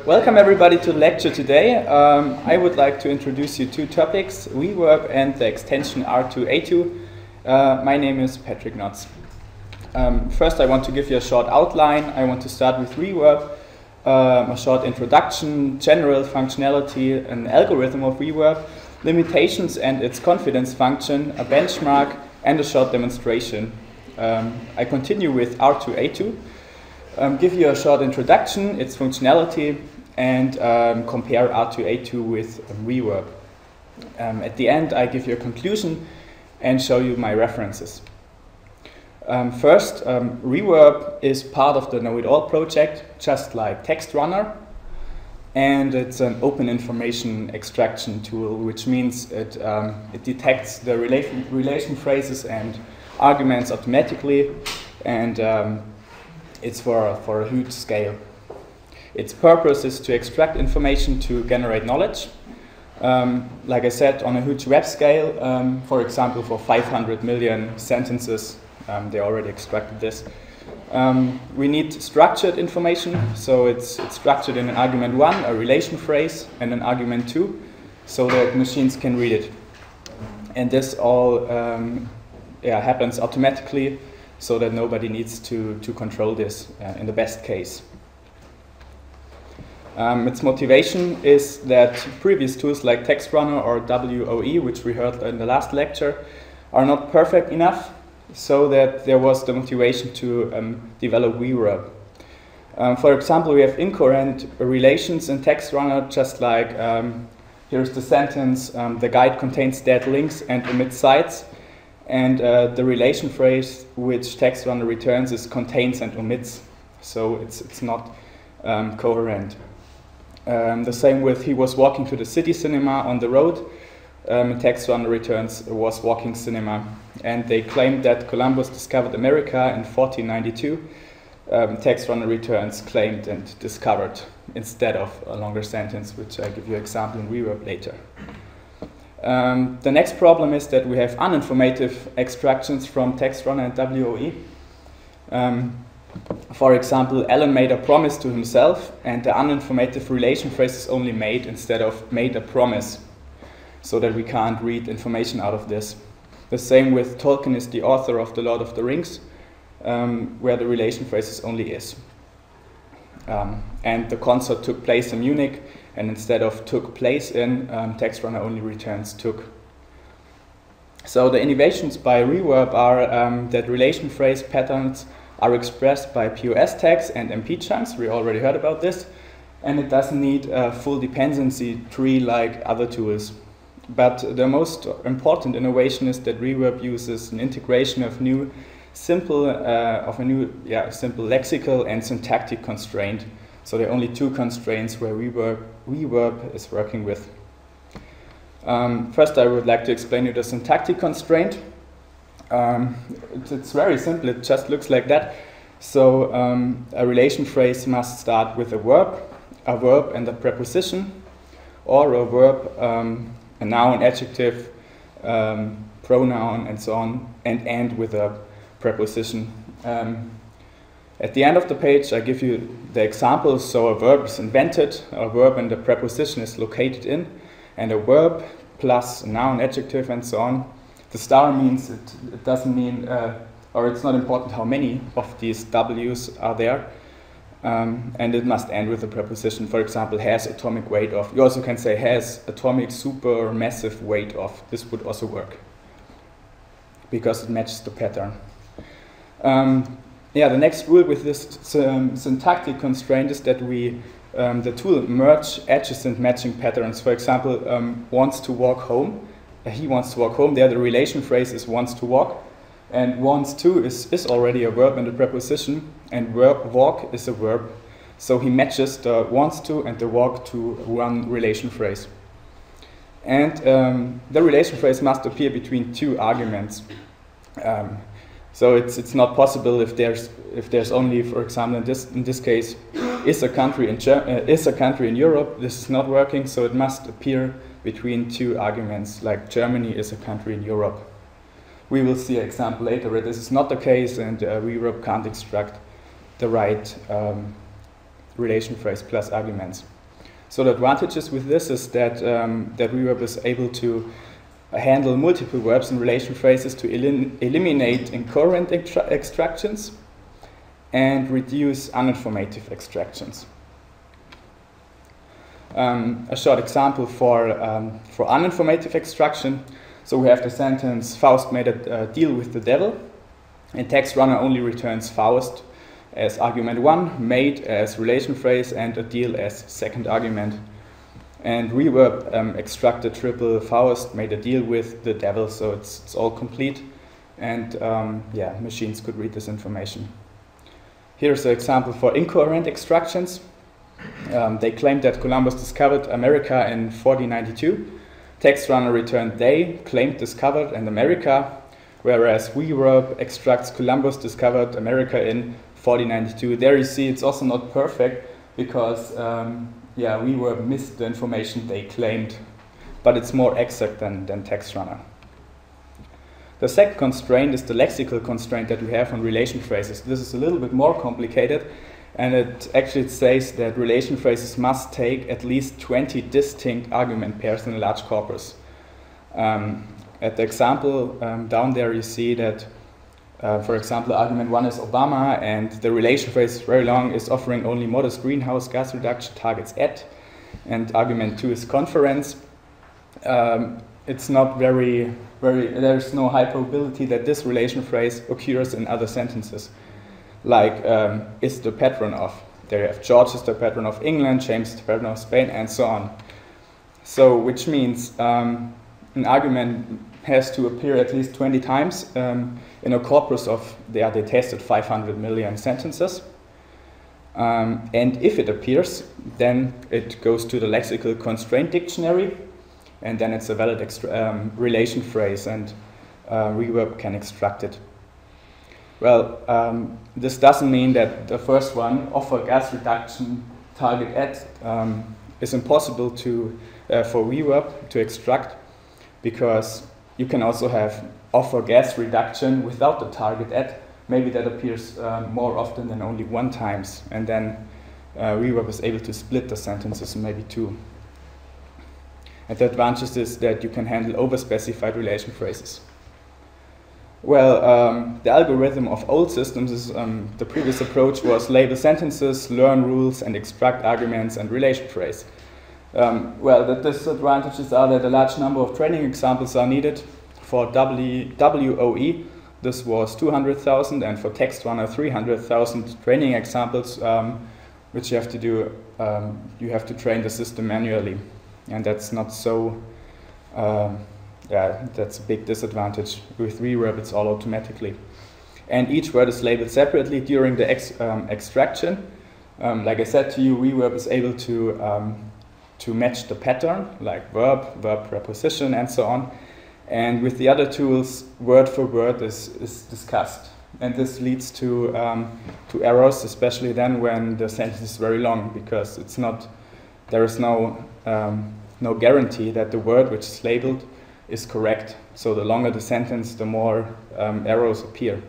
Welcome everybody to the lecture today. I would like to introduce you two topics, reverb and the extension R2A2. My name is Patrick Notz. First I want to give you a short outline. I want to start with reverb, a short introduction, general functionality, an algorithm of reverb, limitations and its confidence function, a benchmark and a short demonstration. I continue with R2A2. Give you a short introduction, its functionality, and compare R2A2 with reverb. At the end, I give you a conclusion and show you my references. First, reverb is part of the Know-It-All project, just like TextRunner, and it's an open information extraction tool, which means it detects the relation phrases and arguments automatically, and it's for a huge scale. Its purpose is to extract information to generate knowledge. Like I said, on a huge web scale, for example, for 500 million sentences, they already extracted this. We need structured information, so it's structured in an argument 1, a relation phrase, and an argument 2, so that machines can read it. And this all happens automatically, so that nobody needs to control this in the best case. Its motivation is that previous tools like TextRunner or WOE, which we heard in the last lecture, are not perfect enough, so that there was the motivation to develop reverb. For example, we have incoherent relations in TextRunner, just like here's the sentence, the guide contains dead links and omits sites. And the relation phrase which TextRunner returns is contains and omits, so it's not coherent. The same with he was walking to the city cinema on the road. TextRunner returns was walking cinema, and they claimed that Columbus discovered America in 1492. TextRunner returns claimed and discovered instead of a longer sentence, which I give you an example in reverb later. The next problem is that we have uninformative extractions from TextRunner and WOE. For example, Alan made a promise to himself, and the uninformative relation phrase is only made instead of made a promise, so that we can't read information out of this. The same with Tolkien is the author of The Lord of the Rings, where the relation phrase is only is. And the concert took place in Munich, and instead of took place in, TextRunner only returns took. So the innovations by reverb are that relation phrase patterns are expressed by POS tags and MP chunks. We already heard about this. And it doesn't need a full dependency tree like other tools. But the most important innovation is that reverb uses an integration of simple lexical and syntactic constraint. So there are only two constraints where reverb is working with. First, I would like to explain you the syntactic constraint. It's very simple, it just looks like that. So a relation phrase must start with a verb and a preposition, or a verb, a noun, adjective, pronoun, and so on, and end with a preposition. At the end of the page, I give you the examples. So a verb is invented, a verb and a preposition is located in, and a verb plus a noun, adjective, and so on. The star means it doesn't mean, or it's not important how many of these W's are there, and it must end with a preposition. For example, has atomic weight of. You also can say has atomic super massive weight of. This would also work, because it matches the pattern. The next rule with this syntactic constraint is that the tool merge adjacent matching patterns. For example, wants to walk home. He wants to walk home. There the relation phrase is wants to walk. And wants to is already a verb and a preposition. And walk is a verb. So he matches the wants to and the walk to one relation phrase. And the relation phrase must appear between two arguments. So it's not possible if there's only, for example, in this case, is a country in Europe. This is not working, so it must appear between two arguments, like Germany is a country in Europe. We will see an example later where this is not the case, and reverb can't extract the right relation phrase plus arguments. So the advantages with this is that, that reverb is able to handle multiple verbs and relation phrases to eliminate incoherent extractions and reduce uninformative extractions. A short example for uninformative extraction. So we have the sentence, Faust made a deal with the devil, and TextRunner only returns Faust as argument 1, made as relation phrase, and a deal as second argument. And reverb extracted triple Faust made a deal with the devil, so it's all complete. And yeah, machines could read this information. Here's an example for incoherent extractions. They claimed that Columbus discovered America in 1492. TextRunner returned they claimed discovered and America, whereas reverb extracts Columbus discovered America in 1492. There you see it's also not perfect because yeah, reverb missed the information they claimed, but it's more exact than TextRunner. The second constraint is the lexical constraint that we have on relation phrases. This is a little bit more complicated, and it actually says that relation phrases must take at least 20 distinct argument pairs in a large corpus. At the example down there you see that, for example, argument 1 is Obama, and the relation phrase very long is offering only modest greenhouse gas reduction targets at, and argument 2 is conference. It's not there's no high probability that this relation phrase occurs in other sentences. Like, is the patron of. There you have George is the patron of England, James is the patron of Spain, and so on. So, which means an argument has to appear at least 20 times in a corpus of, they tested 500 million sentences. And if it appears, then it goes to the lexical constraint dictionary, and then it's a valid relation phrase, and reverb can extract it. Well, this doesn't mean that the first one, offer gas reduction target at, is impossible to, for reverb to extract, because you can also have offer gas reduction without the target at. Maybe that appears more often than only one times, and then reverb is able to split the sentences in maybe two. And the advantage is that you can handle overspecified relation phrases. Well, the algorithm of old systems is, the previous approach was label sentences, learn rules, and extract arguments and relation phrase. Well, the disadvantages are that a large number of training examples are needed. For WOE, this was 200,000, and for TextRunner, 300,000 training examples, which you have to do, you have to train the system manually. And that's not so, yeah, that's a big disadvantage. With reverb, it's all automatically. And each word is labeled separately during the extraction. Like I said to you, reverb is able to match the pattern, like verb, preposition, and so on. And with the other tools, word for word is discussed. And this leads to errors, especially then when the sentence is very long, because it's not, there is no guarantee that the word which is labeled is correct. So the longer the sentence, the more errors appear.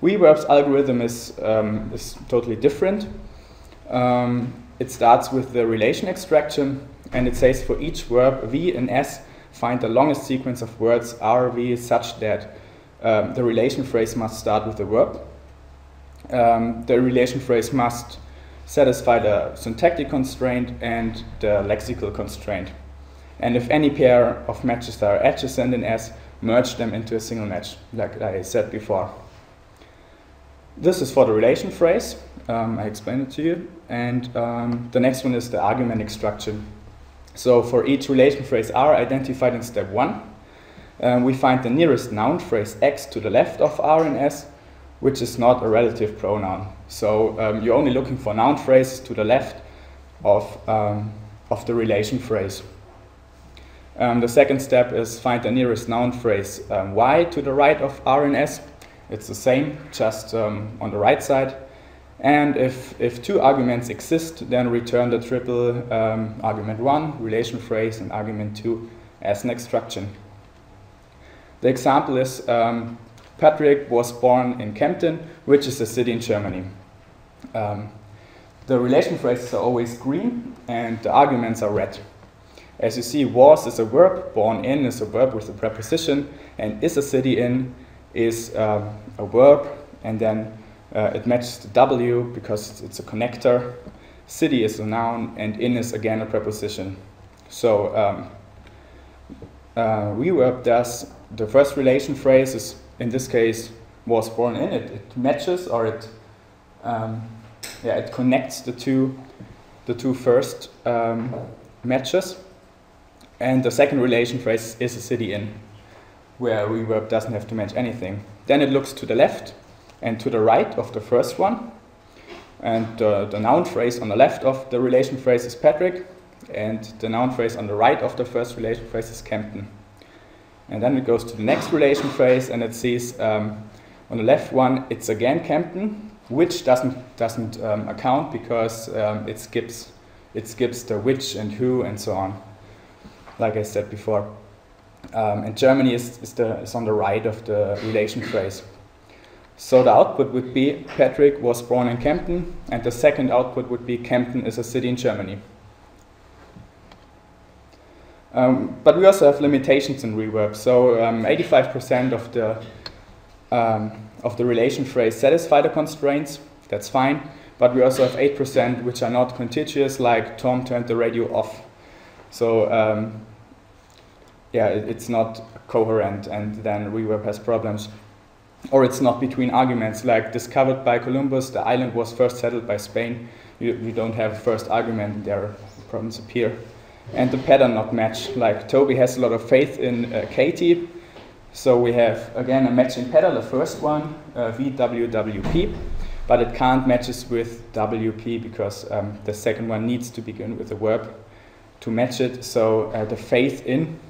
Reverb's algorithm is totally different. It starts with the relation extraction, and it says for each verb V and S, find the longest sequence of words R, V such that the relation phrase must start with the verb. The relation phrase must satisfy the syntactic constraint and the lexical constraint. And if any pair of matches that are adjacent in S, merge them into a single match, like I said before. This is for the relation phrase. I explained it to you. And the next one is the argument extraction. So for each relation phrase R identified in step 1, we find the nearest noun phrase X to the left of R and S, which is not a relative pronoun. So you're only looking for noun phrases to the left of the relation phrase. The second step is find the nearest noun phrase Y to the right of R and S. It's the same, just on the right side. And if two arguments exist, then return the triple argument 1, relation phrase, and argument 2 as an extraction. The example is Patrick was born in Kempten, which is a city in Germany. The relation phrases are always green, and the arguments are red. As you see, was is a verb, born in is a verb with a preposition, and is a city in is a verb, and then it matches the W because it's a connector. City is a noun, and in is again a preposition. So reverb does the first relation phrase is, in this case, was born in. It matches, or it connects the two first matches. And the second relation phrase is a city in, where reverb doesn't have to match anything. Then it looks to the left and to the right of the first one. And the noun phrase on the left of the relation phrase is Patrick, and the noun phrase on the right of the first relation phrase is Kempten. And then it goes to the next relation phrase, and it sees on the left one it's again Kempten, which doesn't account because it skips the which and who and so on, like I said before. And Germany is on the right of the relation phrase. So the output would be Patrick was born in Kempten, and the second output would be Kempten is a city in Germany. But we also have limitations in reverb. So 85% of the relation phrase satisfy the constraints. That's fine. But we also have 8% which are not contiguous, like Tom turned the radio off. So it's not coherent, and then reverb has problems. Or it's not between arguments, like discovered by Columbus, the island was first settled by Spain. You don't have a first argument, there problems appear. And the pattern not match, like Toby has a lot of faith in Katie. So we have, again, a matching pattern, the first one, VWWP, but it can't matches with WP because the second one needs to begin with a verb to match it. So the faith in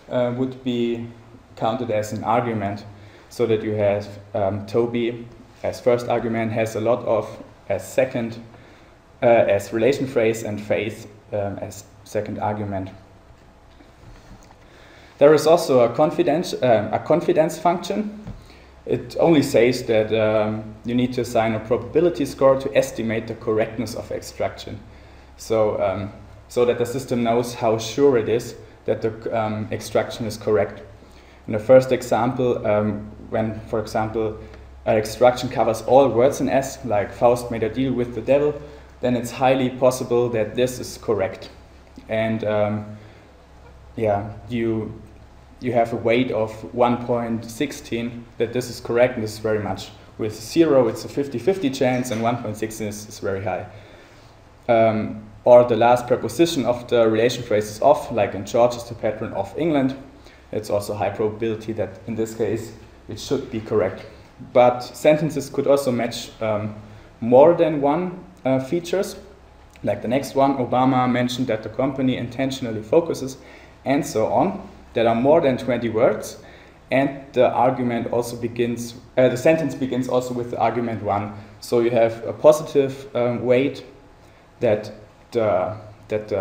would be counted as an argument, so that you have Toby as first argument has a lot of as second as relation phrase, and faith as second argument. There is also a confidence function. It only says that you need to assign a probability score to estimate the correctness of extraction. So that the system knows how sure it is that the extraction is correct. In the first example, when, for example, an extraction covers all words in S, like Faust made a deal with the devil, then it's highly possible that this is correct. And you have a weight of 1.16 that this is correct, and this is very much. With 0, it's a 50-50 chance, and 1.16 is very high. Or the last preposition of the relation phrase is off, like in George is the patron of England. It's also high probability that in this case it should be correct. But sentences could also match more than one features. Like the next one, Obama mentioned that the company intentionally focuses, and so on, that are more than 20 words. And the argument also begins, the sentence begins also with the argument 1. So you have a positive weight that the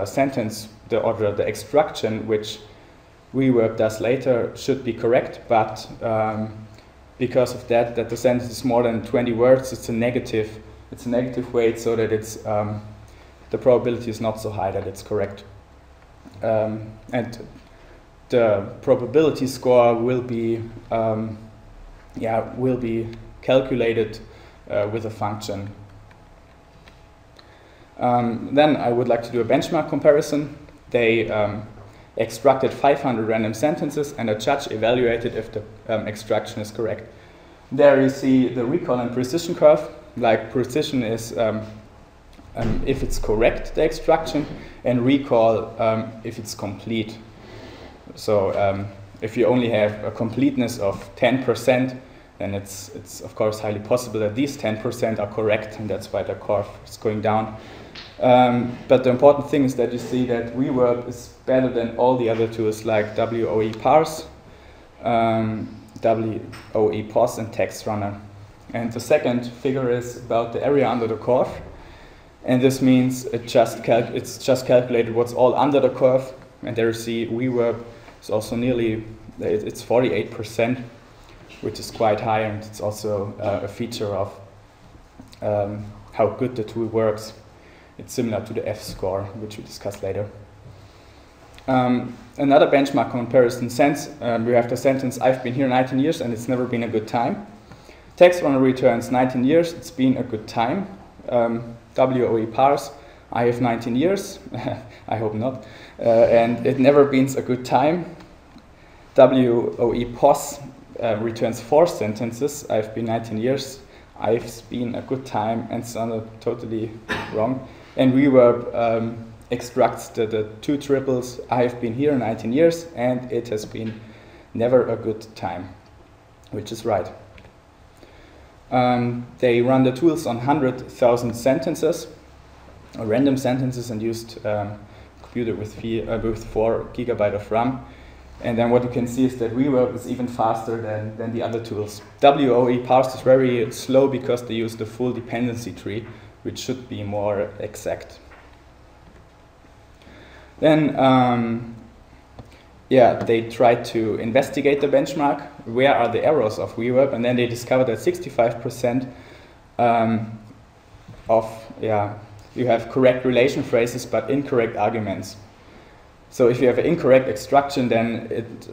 sentence, the extraction, which reverb does later, should be correct, but because of that the sentence is more than 20 words, it's a negative weight, so that it's the probability is not so high that it's correct. And the probability score will be calculated with a function. Then I would like to do a benchmark comparison. They extracted 500 random sentences, and a judge evaluated if the extraction is correct. There you see the recall and precision curve. Like precision is if it's correct, the extraction, and recall if it's complete. So if you only have a completeness of 10%, then it's of course highly possible that these 10% are correct, and that's why the curve is going down. But the important thing is that you see that reverb is better than all the other tools like WOE parse, WOE pos, and text runner. And the second figure is about the area under the curve, and this means it's just calculated what's all under the curve. And there you see reverb is also nearly, it's 48%, which is quite high, and it's also a feature of how good the tool works. It's similar to the F-score, which we discuss later. Another benchmark comparison sense, we have the sentence, I've been here 19 years and it's never been a good time. Text runner returns 19 years, it's been a good time. WOE parse, I have 19 years, I hope not, and it never been a good time. WOE pos returns 4 sentences, I've been 19 years, I've been a good time, and sounded totally wrong. And reverb extracts the 2 triples, I've been here 19 years, and it has been never a good time, which is right. They run the tools on 100,000 sentences, or random sentences, and used computer with 4 GB of RAM. And then what you can see is that reverb is even faster than the other tools. WOE parse is very slow because they use the full dependency tree, which should be more exact. Then, they tried to investigate the benchmark. Where are the errors of reverb? And then they discovered that 65% you have correct relation phrases but incorrect arguments. So if you have an incorrect extraction, then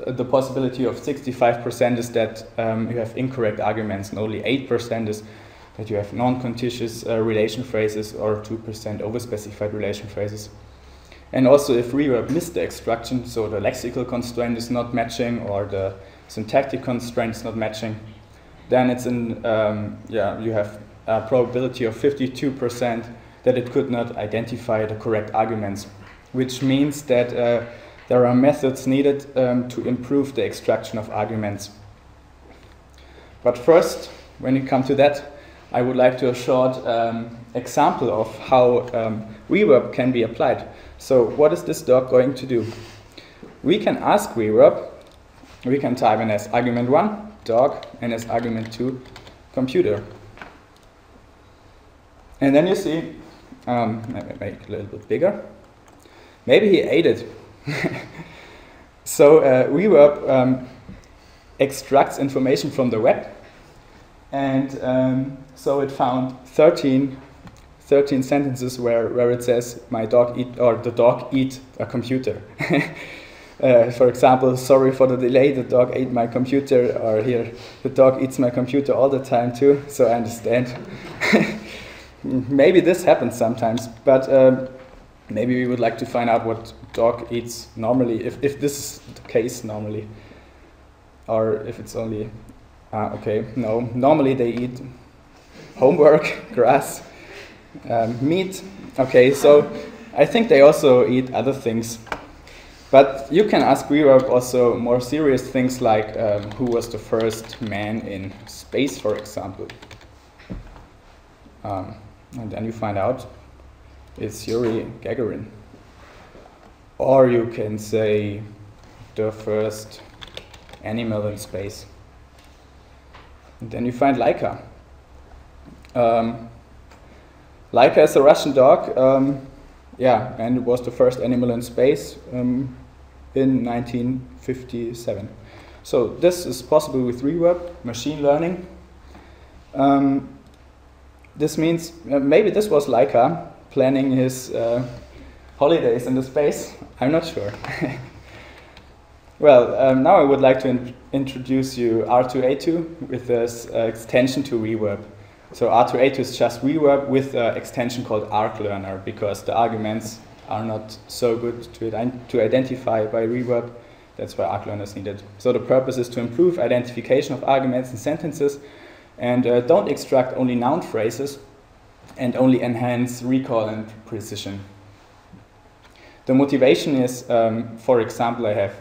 the possibility of 65% is that you have incorrect arguments, and only 8% is that you have non-contiguous relation phrases, or 2% overspecified relation phrases. And also if reverb missed the extraction, so the lexical constraint is not matching or the syntactic constraint is not matching, then it's you have a probability of 52% that it could not identify the correct arguments, which means that there are methods needed to improve the extraction of arguments. But first, when you come to that, I would like to a short example of how reverb can be applied. So what is this dog going to do? We can ask reverb, we can type in as argument 1, dog, and as argument 2, computer. And then you see, maybe make it a little bit bigger. Maybe he ate it. So reverb extracts information from the web, and so it found 13 sentences where it says my dog eat, or the dog eat a computer. For example, sorry for the delay, the dog ate my computer, or here, the dog eats my computer all the time too, so I understand. Maybe this happens sometimes, but maybe we would like to find out what dog eats normally, if this is the case normally, or if it's only, okay, no, normally they eat homework, grass, meat. Okay, so I think they also eat other things. But you can ask reverb also more serious things like who was the first man in space, for example. And then you find out it's Yuri Gagarin. Or you can say the first animal in space. And then you find Laika. Laika is a Russian dog, and it was the first animal in space in 1957. So this is possible with reverb, machine learning. This means maybe this was Laika planning his holidays in the space. I'm not sure. Well, now I would like to introduce you R2A2 with this extension to reverb. So R2A2 is just reverb with an extension called ArcLearner, because the arguments are not so good to identify by reverb. That's why ArcLearner is needed. So the purpose is to improve identification of arguments in sentences, and don't extract only noun phrases, and only enhance recall and precision. The motivation is, for example, I have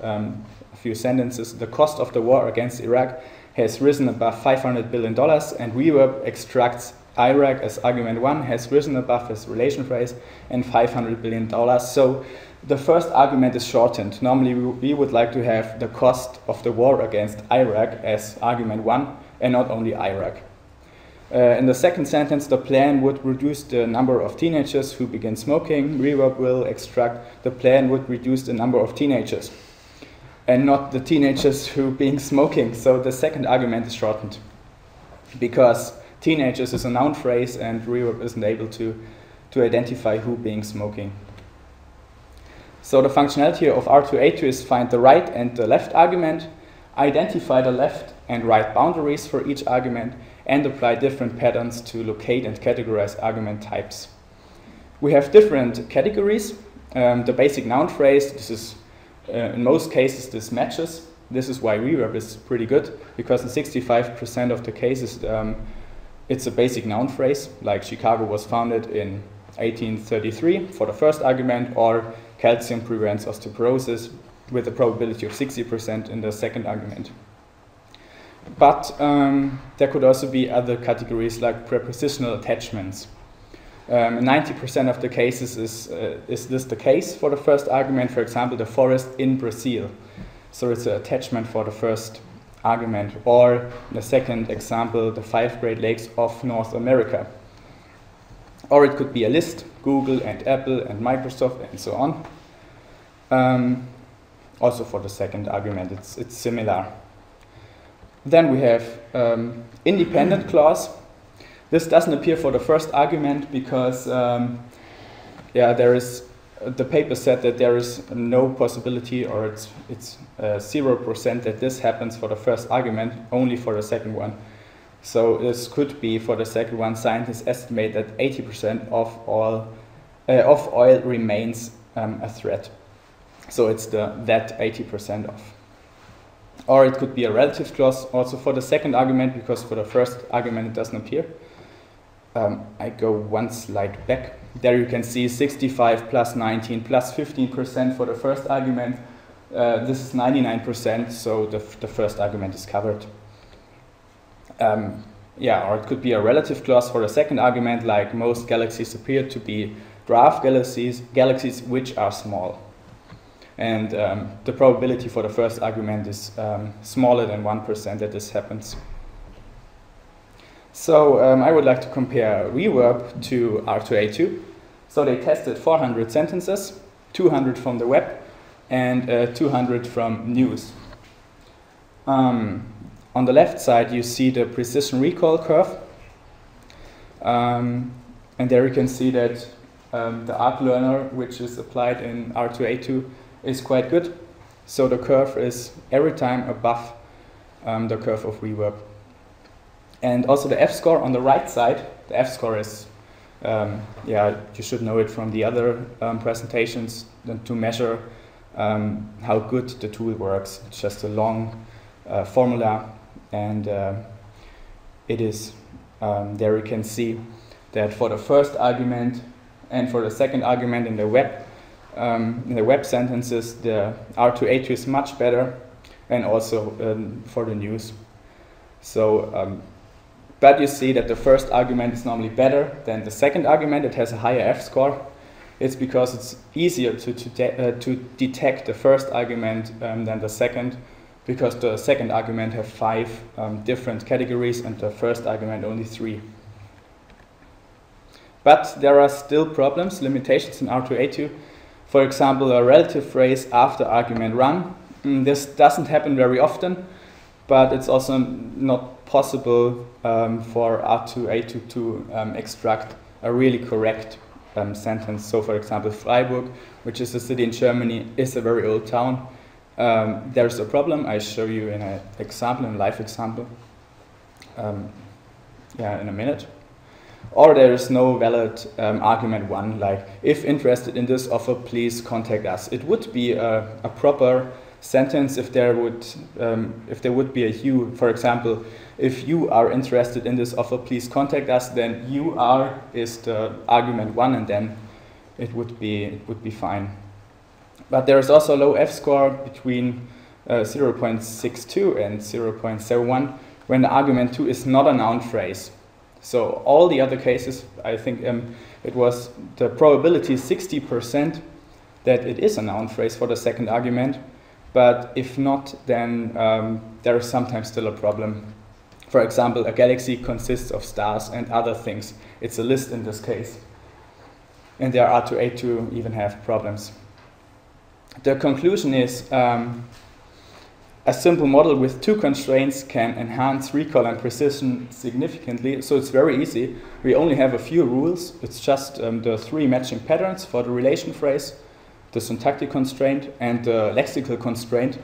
a few sentences. The cost of the war against Iraq has risen above $500 billion, and reverb extracts Iraq as argument 1, has risen above as relation phrase, and $500 billion. So the first argument is shortened. Normally we would like to have the cost of the war against Iraq as argument 1, and not only Iraq. In the second sentence, the plan would reduce the number of teenagers who begin smoking. Reverb will extract the plan would reduce the number of teenagers, and not the teenagers who being smoking. So the second argument is shortened, because teenagers is a noun phrase and reverb isn't able to to identify who being smoking. So the functionality of R2A2 is find the right and the left argument, identify the left and right boundaries for each argument, and apply different patterns to locate and categorize argument types. We have different categories. The basic noun phrase, this is in most cases this matches. This is why reverb is pretty good, because in 65% of the cases it's a basic noun phrase, like Chicago was founded in 1833 for the first argument, or calcium prevents osteoporosis with a probability of 60% in the second argument. But there could also be other categories like prepositional attachments. In 90% of the cases is this the case for the first argument, for example, the forest in Brazil. So it's an attachment for the first argument. Or the second example, the 5 Great Lakes of North America. Or it could be a list, Google and Apple and Microsoft and so on. Also for the second argument, it's similar. Then we have independent clause. This doesn't appear for the first argument because there is the paper said that there is no possibility, or it's 0% that this happens for the first argument, only for the second one. So this could be for the second one. Scientists estimate that 80% of oil remains a threat. So it's that 80% of. Or it could be a relative clause also for the second argument, because for the first argument it doesn't appear. I go one slide back. There you can see 65 plus 19 plus 15% for the first argument. This is 99%, so the first argument is covered. Or it could be a relative clause for the second argument, like most galaxies appear to be dwarf galaxies which are small. And the probability for the first argument is smaller than 1% that this happens. So I would like to compare reverb to R2A2. So they tested 400 sentences, 200 from the web, and 200 from news. On the left side, you see the precision recall curve. And there you can see that the arc learner, which is applied in R2A2, is quite good. So the curve is every time above the curve of reverb. And also the F-score on the right side, the F-score is, you should know it from the other presentations, to measure how good the tool works. It's just a long formula, and it is, there you can see that for the first argument and for the second argument in the web sentences, the R2A2 is much better, and also for the news. So, but you see that the first argument is normally better than the second argument. It has a higher F-score. It's because it's easier to detect the first argument than the second, because the second argument have 5 different categories and the first argument only 3. But there are still problems, limitations in R2A2. For example, a relative phrase after argument run. This doesn't happen very often, but it's also not possible for R2A2 to extract a really correct sentence. So for example, Freiburg, which is a city in Germany, is a very old town. There's a problem. I show you in an example, in a live example, in a minute. Or there is no valid argument 1, like, if interested in this offer, please contact us. It would be a proper sentence if there would be a you. For example, if you are interested in this offer, please contact us, then you are is the argument 1, and then it would be fine. But there is also a low F-score between 0.62 and 0.71 when the argument 2 is not a noun phrase. So all the other cases, I think it was the probability 60% that it is a noun phrase for the second argument. But if not, then there is sometimes still a problem. For example, a galaxy consists of stars and other things. It's a list in this case. And there R2A2 even have problems. The conclusion is a simple model with 2 constraints can enhance recall and precision significantly. So it's very easy. We only have a few rules. It's just the 3 matching patterns for the relation phrase, the syntactic constraint, and the lexical constraint.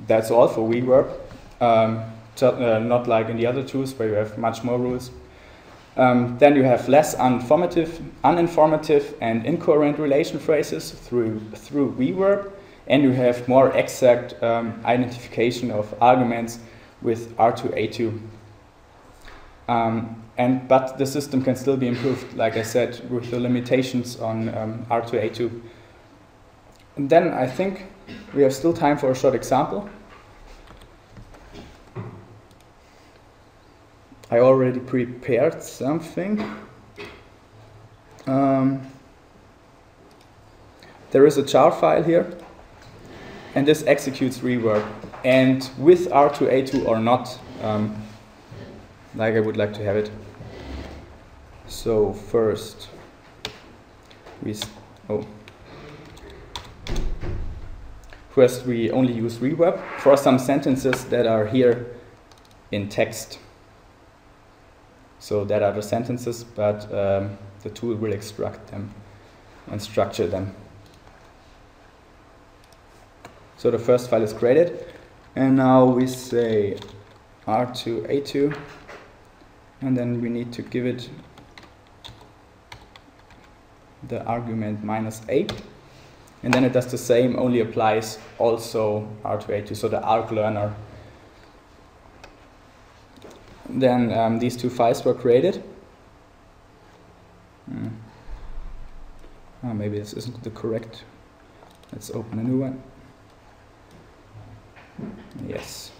That's all for reverb. Not like in the other tools where you have much more rules. Then you have less uninformative and incoherent relation phrases through reverb. And you have more exact identification of arguments with R2A2. But the system can still be improved, like I said, with the limitations on R2A2. And then I think we have still time for a short example. I already prepared something. There is a jar file here. And this executes reverb, and with R2A2 or not, like I would like to have it. So first, first we only use reverb for some sentences that are here in text. So that are the sentences, but the tool will extract them and structure them. So the first file is created, and now we say R2A2, and then we need to give it the argument -8, and then it does the same, only applies also R2A2, so the arg learner. Then these 2 files were created. Oh, maybe this isn't the correct. Let's open a new one. Yes.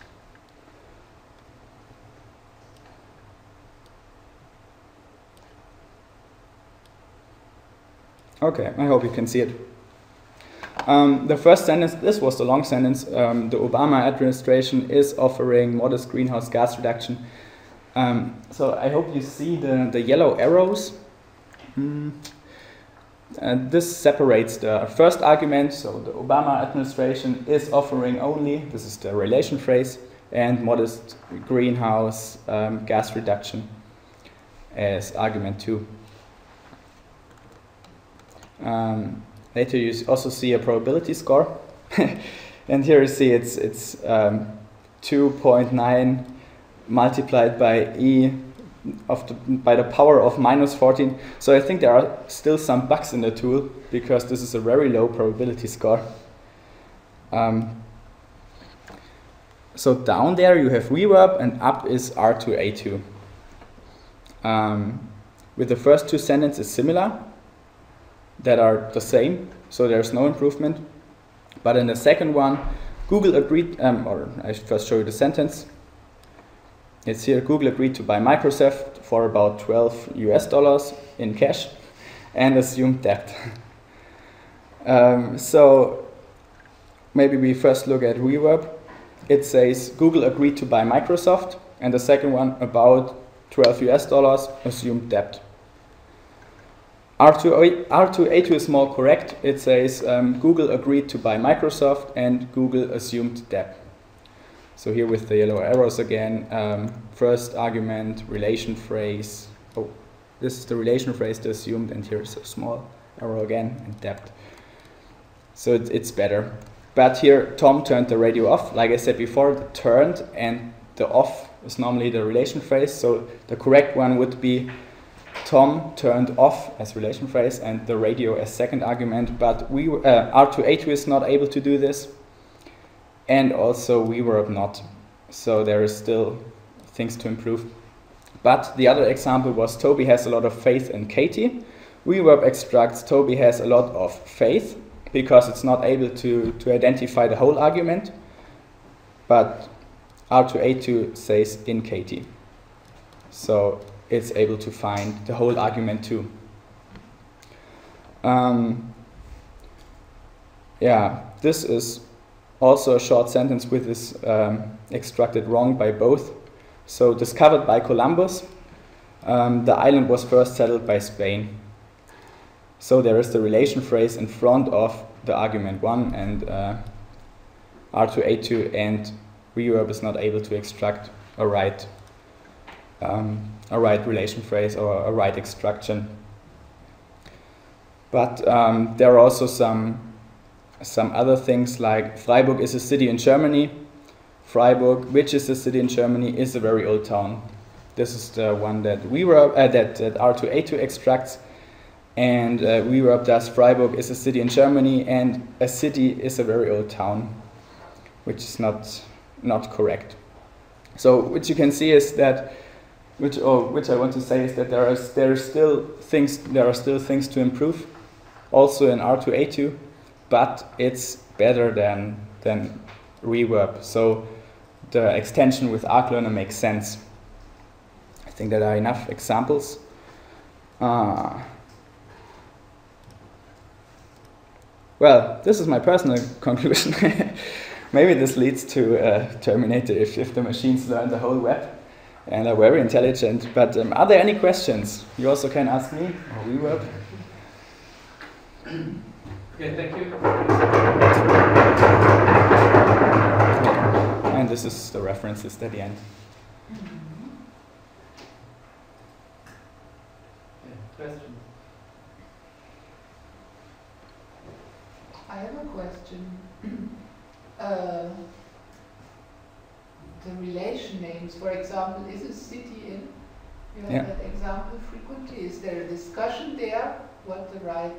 Okay, I hope you can see it. The first sentence, this was the long sentence, the Obama administration is offering modest greenhouse gas reduction. So I hope you see the yellow arrows. This separates the first argument, so the Obama administration is offering only, this is the relation phrase, and modest greenhouse gas reduction as argument 2. Later you also see a probability score, and here you see it's 2.9 multiplied by e by the power of -14. So I think there are still some bugs in the tool because this is a very low probability score. So down there you have reverb and up is R2A2. With the first 2 sentences similar, that are the same, so there's no improvement. But in the second one, Google agreed, or I should first show you the sentence. It's here, Google agreed to buy Microsoft for about $12 in cash and assumed debt. So maybe we first look at reverb. It says Google agreed to buy Microsoft, and the second one about $12 assumed debt. R2A2 is more correct. It says Google agreed to buy Microsoft and Google assumed debt. So here with the yellow arrows again, first argument, relation phrase. Oh, this is the relation phrase, the assumed, and here is a small arrow again, and debt. So it's better. But here Tom turned the radio off. Like I said before, the turned and the off is normally the relation phrase. So the correct one would be Tom turned off as relation phrase and the radio as second argument, but R2A2 is not able to do this, and also reverb not. So there is still things to improve. But the other example was Toby has a lot of faith in Katie. Reverb extracts Toby has a lot of faith because it's not able to identify the whole argument, but R2A2 says in Katie. So it's able to find the whole argument too. Yeah, this is also a short sentence with this extracted wrong by both. So discovered by Columbus, the island was first settled by Spain. So there is the relation phrase in front of the argument 1 and R2A2 and reverb is not able to extract a right relation phrase or a right extraction. But there are also some other things, like Freiburg is a city in Germany. Freiburg, which is a city in Germany, is a very old town. This is the one that that R2A2 extracts, and reverb does Freiburg is a city in Germany, and a city is a very old town, which is not correct. So what you can see is that, which I want to say is that there are still things to improve, also in R2A2, but it's better than reverb. So the extension with ArcLearner makes sense. I think there are enough examples. Well, this is my personal conclusion. Maybe this leads to Terminator if the machines learn the whole web and are very intelligent. But are there any questions? You also can ask me or reverb. Okay, thank you. And this is the references at the end. Question. I have a question. The relation names, for example, is a city in? You have that example frequently. Is there a discussion there what the right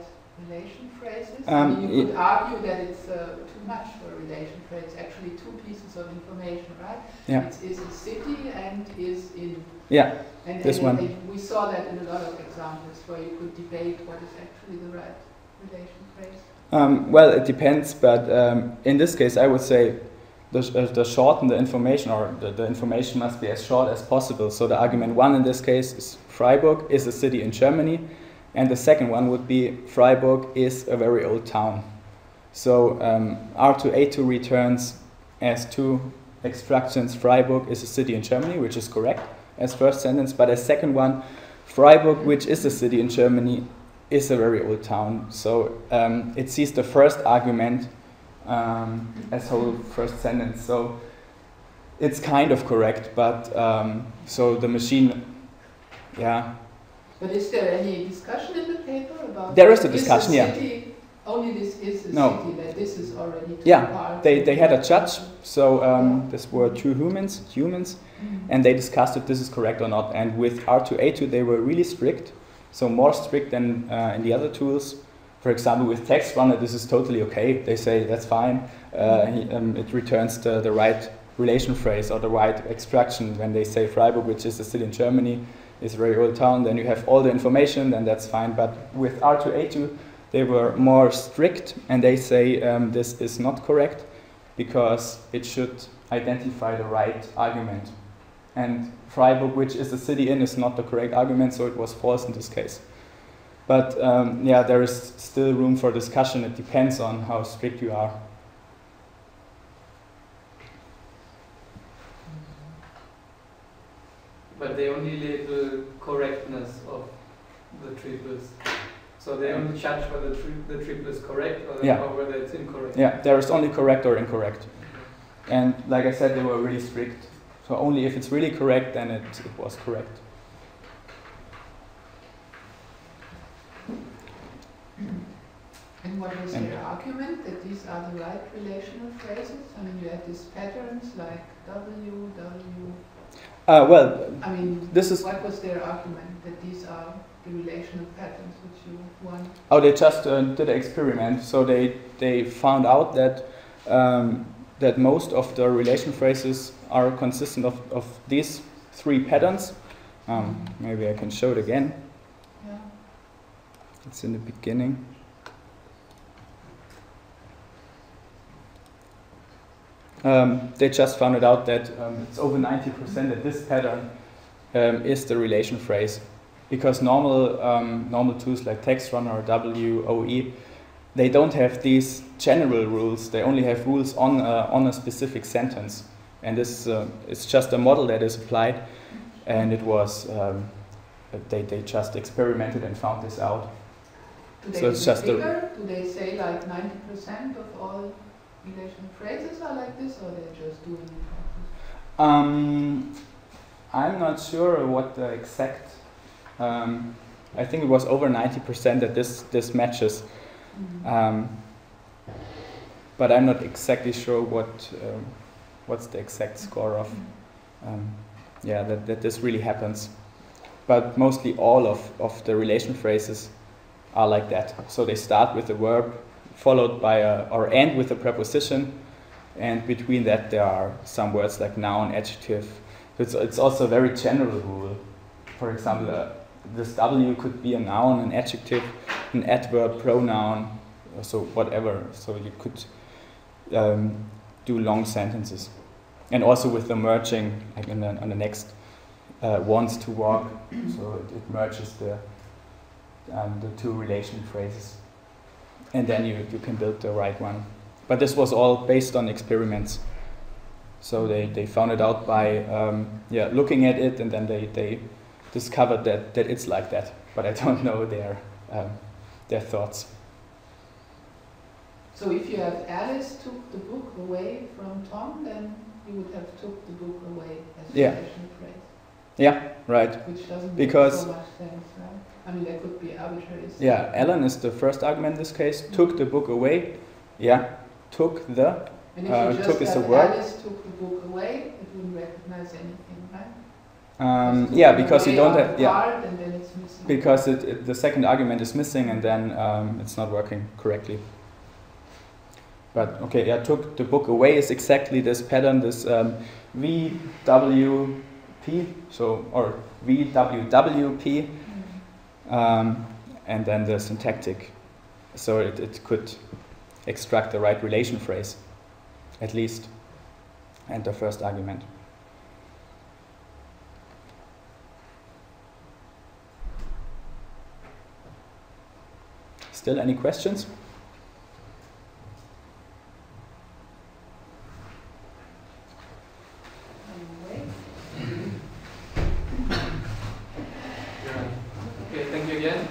relation phrase is? I mean, you could argue that it's too much for a relation phrase. It's actually two pieces of information, right? Yeah. It is a city and is in. Yeah. And this one. We saw that in a lot of examples where you could debate what is actually the right relation phrase. Well, it depends, but in this case, I would say the shorten the information, or the information must be as short as possible. So the argument 1 in this case is Freiburg is a city in Germany, and the second one would be Freiburg is a very old town. So R2A2 returns as two extractions Freiburg is a city in Germany, which is correct as first sentence, but as second one, Freiburg, which is a city in Germany, is a very old town. So it sees the first argument as whole first sentence. So it's kind of correct, but so the machine, yeah. But is there any discussion in the paper about? There is a discussion, yeah. Only this is a no. city, that this is already too yeah, they had a judge, so this were two humans, and they discussed if this is correct or not. And with R2A2 they were really strict, so more strict than in the other tools. For example, with Text Runner this is totally okay. They say that's fine. It returns the right relation phrase or the right extraction. When they say Freiburg, which is a city in Germany, is a very old town, then you have all the information, then that's fine. But with R2A2 they were more strict, and they say this is not correct because it should identify the right argument. And Freiburg, which is a city in, is not the correct argument, so it was false in this case. But yeah, there is still room for discussion. It depends on how strict you are. But they only label correctness of the triples. So they only judge whether the triple is correct or whether it's incorrect. Yeah, there is only correct or incorrect. And like I said, they were really strict. So only if it's really correct, then it was correct. And what was their argument, that these are the right relational phrases? I mean, you have these patterns like W, W. Well, I mean, this is what was their argument, that these are the relational patterns which you want? Oh, they just did an experiment. So they found out that that most of the relation phrases are consistent of these three patterns. Maybe I can show it again. Yeah. It's in the beginning. They just found it out that it's over 90% that this pattern is the relation phrase, because normal tools like Text Runner or WOE, they don't have these general rules. They only have rules on a specific sentence, and this it's just a model that is applied, and it was they just experimented and found this out. So it's just do they say like 90% of all relation phrases are like this, or they're just doing I'm not sure what the exact. I think it was over 90% that this matches, but I'm not exactly sure what's the exact score of. Yeah, that this really happens, but mostly all of the relation phrases are like that. So they start with a verb, followed by or end with a preposition, and between that there are some words like noun, adjective. It's also a very general rule. For example, this W could be a noun, an adjective, an adverb, pronoun, so whatever. So you could do long sentences. And also with the merging, like on the next, wants to walk, so it merges the two relation phrases. And then you can build the right one. But this was all based on experiments. So they found it out by looking at it, and then they discovered that it's like that. But I don't know their thoughts. So if you have Alice took the book away from Tom, then you would have took the book away as a relation phrase. Yeah, right. Which doesn't make so much sense, right? I mean, that could be arbitrary. Yeah, Alan is the first argument in this case. Took the book away. Yeah, took the. And if you just took is a word. Alice took the book away, it wouldn't recognize anything, right? Yeah, because you don't have. Yeah. And then it's missing. Because the second argument is missing, and then it's not working correctly. But okay, yeah, took the book away is exactly this pattern, this VWP, so or VWWP, and then the syntactic, so it could extract the right relation phrase, at least, and the first argument. Still any questions? Okay, thank you again.